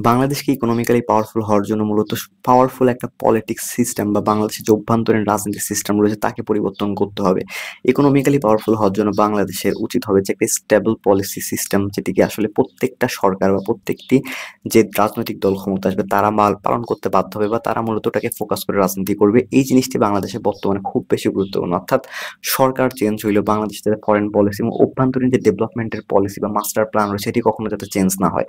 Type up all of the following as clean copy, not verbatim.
বাংলাদেশকে economically powerful হওয়ার জন্য মূলত পাওয়ারফুল একটা পলিটিক্স সিস্টেম বা বাংলাদেশের যে অভ্যন্তরীণ রাজনৈতিক সিস্টেম রয়েছে তাকে পরিবর্তন করতে হবে। ইকোনমিক্যালি পাওয়ারফুল হওয়ার জন্য বাংলাদেশের উচিত হবে যে একটা স্টেবল পলিসি সিস্টেম, যেটিকে আসলে প্রত্যেকটা সরকার বা প্রত্যেকটি যে রাজনৈতিক দল ক্ষমতা আসবে তারা পালন করতে বাধ্য হবে বা তারা মূলত ওটাকে ফোকাস করে রাজনীতি করবে। এই জিনিসটি বাংলাদেশে বর্তমানে খুব বেশি গুরুত্বপূর্ণ। অর্থাৎ সরকার চেঞ্জ হইলেও বাংলাদেশের ফরেন পলিসি এবং অভ্যন্তরীণ যে ডেভেলপমেন্টের পলিসি বা মাস্টার প্ল্যান রয়েছে সেটি কখনো যাতে চেঞ্জ না হয়।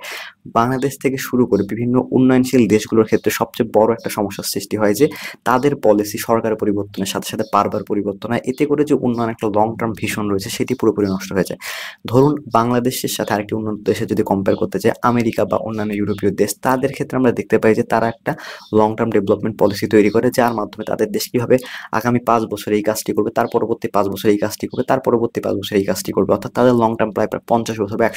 বাংলাদেশ থেকে শুরু করে বিভিন্ন উন্নয়নশীল দেশগুলোর ক্ষেত্রে সবচেয়ে বড় একটা সমস্যার সৃষ্টি হয় যে তাদের পলিসি সরকারের পরিবর্তনের সাথে সাথে বারবার পরিবর্তন হয়। এতে করে যে উন্নয়ন একটা লং টার্ম ভিশন রয়েছে সেটি পুরোপুরি নষ্ট হয়ে যায়। ধরুন বাংলাদেশের সাথে আরেকটি উন্নত দেশে যদি কম্পেয়ার করতে চাই, আমেরিকা বা অন্যান্য ইউরোপীয় দেশ, তাদের ক্ষেত্রে আমরা দেখতে পাই যে তারা একটা লং টার্ম ডেভেলপমেন্ট পলিসি তৈরি করে, যার মাধ্যমে তাদের দেশ কিভাবে আগামী 5 বছরে এই কাজটি করবে, তার পরবর্তী 5 বছরে এই কাজটি করবে, তার পরবর্তী 5 বছরে এই কাজটি করবে। অর্থাৎ তাদের লং টার্ম প্রায় 50 বছর বা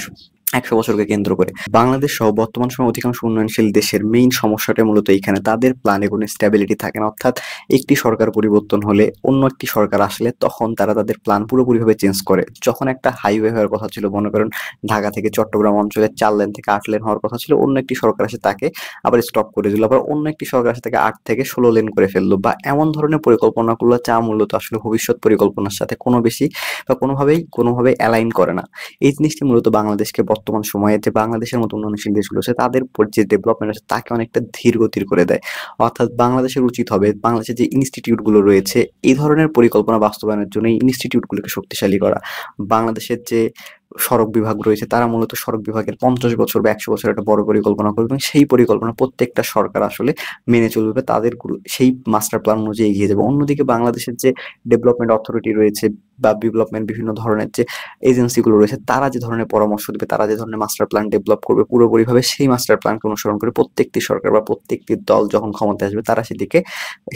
100 বছরকে কেন্দ্র করে। বাংলাদেশ সহ বর্তমান সময়ে অধিকাংশ উন্নয়নশীল দেশের মেইন সমস্যাটা মূলত এইখানে, তাদের প্ল্যানে কোনো স্ট্যাবিলিটি থাকে না। অর্থাৎ একটি সরকার পরিবর্তন হলে অন্য একটি সরকার আসলে তখন তারা তাদের প্ল্যান পুরোপুরিভাবে চেঞ্জ করে। যখন একটা হাইওয়ে হওয়ার কথা ছিল, মনে করেন ঢাকা থেকে চট্টগ্রাম অঞ্চলে 4 লেন থেকে 8 লেন হওয়ার কথা ছিল, অন্য একটি সরকার আসে তাকে আবার স্টপ করে দিল, আবার অন্য একটি সরকার আসে তাকে 8 থেকে 16 লেন করে ফেললো। বা এমন ধরনের পরিকল্পনাগুলো যা মূলত আসলে ভবিষ্যৎ পরিকল্পনার সাথে কোনো বেশি বা কোনোভাবেই অ্যালাইন করে না। এই জিনিসটি মূলত বাংলাদেশকে বর্তমান সময়ে যে বাংলাদেশের মতো উন্নয়নশীল দেশগুলো আছে তাদের যে ডেভেলপমেন্ট আছে তাকে অনেকটা ধীর গতির করে দেয়। অর্থাৎ বাংলাদেশের উচিত হবে বাংলাদেশের যে ইনস্টিটিউট গুলো রয়েছে এই ধরনের পরিকল্পনা বাস্তবায়নের জন্য এই ইনস্টিটিউট গুলোকে শক্তিশালী করা। বাংলাদেশের যে সড়ক বিভাগ রয়েছে তারা মূলত সড়ক বিভাগের 50 বছর বা 100 বছর একটা বড় পরিকল্পনা করবে এবং সেই পরিকল্পনা প্রত্যেকটা সরকার আসলে মেনে চলবে, তাদের সেই মাস্টার প্ল্যান অনুযায়ী এগিয়ে যাবে। অন্যদিকে বাংলাদেশের যে ডেভেলপমেন্ট অথরিটি রয়েছে বা ডেভেলপমেন্ট বিভিন্ন ধরনের যে এজেন্সিগুলো রয়েছে তারা যে ধরনের পরামর্শ দেবে, তারা যে ধরনের মাস্টার প্ল্যান ডেভেলপ করবে পুরোপুরিভাবে সেই মাস্টার প্ল্যানকে অনুসরণ করে প্রত্যেকটি সরকার বা প্রত্যেকটি দল যখন ক্ষমতায় আসবে তারা সেটিকে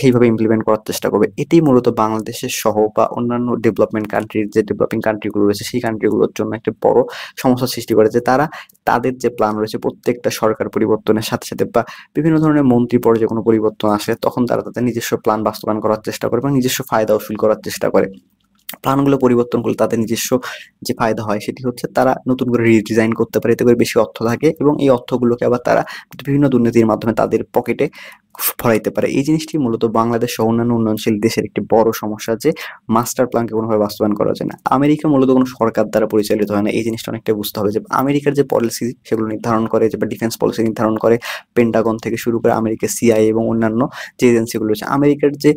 সেইভাবে ইমপ্লিমেন্ট করার চেষ্টা করবে। এটি মূলত বাংলাদেশের সহ বা অন্যান্য ডেভেলপমেন্ট কান্ট্রির যে ডেভেলপিং কান্ট্রিগুলো রয়েছে সেই কান্ট্রিগুলোর জন্য একটা বড় সমস্যার সৃষ্টি করে যে তারা তাদের যে প্ল্যান রয়েছে প্রত্যেকটা সরকার পরিবর্তনের সাথে সাথে বা বিভিন্ন ধরনের মন্ত্রী পর্যায়ে কোনো পরিবর্তন আসে তখন তারা তাদের নিজস্ব প্ল্যান বাস্তবায়ন করার চেষ্টা করে এবং নিজস্ব ফায়দা উসুল করার চেষ্টা করে। প্ল্যানগুলো পরিবর্তন করলে তাদের নিজস্ব যে ফায়দা হয় সেটি হচ্ছে তারা নতুন করে রিডিজাইন করতে পারে, এতে করে বেশি অর্থ থাকে এবং এই অর্থগুলোকে আবার তারা বিভিন্ন দুর্নীতির মাধ্যমে তাদের পকেটে ভরাইতে পারে। এই জিনিসটি মূলত বাংলাদেশ সহ অন্যান্য উন্নয়নশীল দেশের একটি বড় সমস্যা যে মাস্টার প্ল্যানকে কোনোভাবে বাস্তবায়ন করা যায় না। আমেরিকা মূলত কোনো সরকার দ্বারা পরিচালিত হয় না। এই জিনিসটা অনেকটা বুঝতে হবে যে আমেরিকার যে পলিসি সেগুলো নির্ধারণ করে যে বা ডিফেন্স পলিসি নির্ধারণ করে পেন্টাগন থেকে শুরু করে আমেরিকার সিআইএ এবং অন্যান্য যে এজেন্সিগুলো রয়েছে। আমেরিকার যে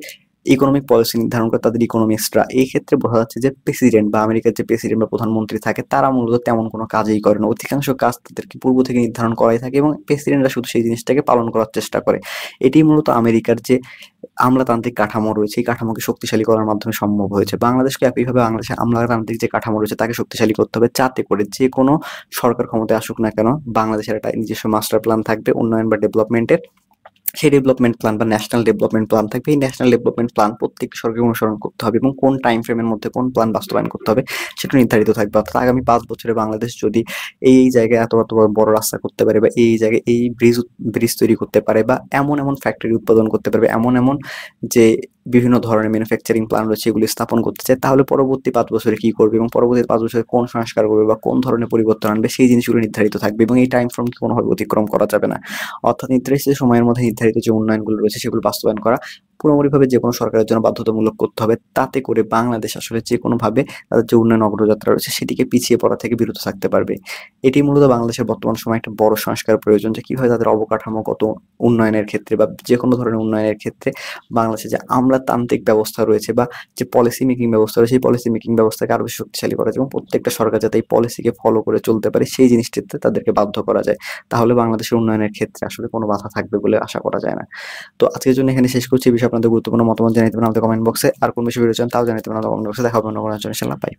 ইকোনমিক পলিসি নির্ধারণ করে তাদের ইকোনমিক্সরা, এই ক্ষেত্রে বোঝা যাচ্ছে যে প্রেসিডেন্ট বা আমেরিকার যে প্রেসিডেন্ট বা প্রধানমন্ত্রী থাকে তারা মূলত তেমন কোনো কাজই করে না। অধিকাংশ কাজ তাদেরকে পূর্ব থেকে নির্ধারণ করাই থাকে এবং প্রেসিডেন্টরা শুধু সেই জিনিসটাকে পালন করার চেষ্টা করে। এটি মূলত আমেরিকার যে আমলাতান্ত্রিক কাঠামো রয়েছে এই কাঠামোকে শক্তিশালী করার মাধ্যমে সম্ভব হয়েছে। বাংলাদেশকে একইভাবে বাংলাদেশের আমলাতান্ত্রিক যে কাঠামো রয়েছে তাকে শক্তিশালী করতে হবে, যাতে করে যে কোনো সরকার ক্ষমতায় আসুক না কেন বাংলাদেশের একটা নিজস্ব মাস্টার প্ল্যান থাকবে উন্নয়ন বা ডেভেলপমেন্টের। সেই ডেভেলপমেন্ট প্ল্যান বা ন্যাশনাল ডেভেলপমেন্ট প্ল্যান থাকবে। এই ন্যাশনাল ডেভেলপমেন্ট প্ল্যান প্রত্যেকটি সরকারকে অনুসরণ করতে হবে এবং কোন টাইম ফ্রেমের মধ্যে কোন প্ল্যান বাস্তবায়ন করতে হবে সেটা নির্ধারিত থাকবে। অর্থাৎ আগামী 5 বছরে বাংলাদেশ যদি এই জায়গায় এত বড় রাস্তা করতে পারে বা এই জায়গায় এই ব্রিজ তৈরি করতে পারে বা এমন ফ্যাক্টরি উৎপাদন করতে পারবে, এমন যে বিভিন্ন ধরনের ম্যানুফ্যাকচারিং প্ল্যান রয়েছে এগুলি স্থাপন করতে চায়, তাহলে পরবর্তী 5 বছরে কি করবে এবং পরবর্তী 5 বছরে কোন সংস্কার করবে বা কোন ধরনের পরিবর্তন আনবে সেই জিনিসগুলো নির্ধারিত থাকবে এবং এই টাইম ফ্রেমকে কোনোভাবে অতিক্রম করা যাবে না। অর্থাৎ নির্দিষ্ট সময়ের মধ্যে নির্ধারিত যে উন্নয়নগুলো রয়েছে সেগুলো বাস্তবায়ন করা পুরোপুরিভাবে যে কোনো সরকারের জন্য বাধ্যতামূলক করতে হবে, তাতে করে বাংলাদেশ আসলে যে কোনোভাবে তাদের যে উন্নয়ন অগ্রযাত্রা রয়েছে সেটিকে পিছিয়ে পড়া থেকে বিরত থাকতে পারবে। এটি মূলত বাংলাদেশের বর্তমান সময়ে একটা বড় সংস্কার প্রয়োজন যে কিভাবে তাদের অবকাঠামোগত উন্নয়নের ক্ষেত্রে বা যে কোনো ধরনের উন্নয়নের ক্ষেত্রে বাংলাদেশে যে আমলাতান্ত্রিক ব্যবস্থা রয়েছে বা যে পলিসি মেকিং ব্যবস্থা রয়েছে সেই পলিসি মেকিং ব্যবস্থাকে আরো বেশি শক্তিশালী করা যায় এবং প্রত্যেকটা সরকার যাতে এই পলিসিকে ফলো করে চলতে পারে সেই জিনিসটিতে তাদেরকে বাধ্য করা যায়। তাহলে বাংলাদেশের উন্নয়নের ক্ষেত্রে আসলে কোনো বাধা থাকবে বলে আশা করা যায় না। তো আজকের জন্য এখানে শেষ করছি। এই বিষয়ে আপনাদের গুরুত্বপূর্ণ মতামত জানাতে পারেন আমাদের কমেন্ট বক্সে। আর কোন বিষয়ে ভিডিও চান তাও জানাতে পারেন আমাদের কমেন্ট বক্সে। দেখা হবে অন্য কোনো আলোচনায়। ইনশাআল্লাহ। বাই।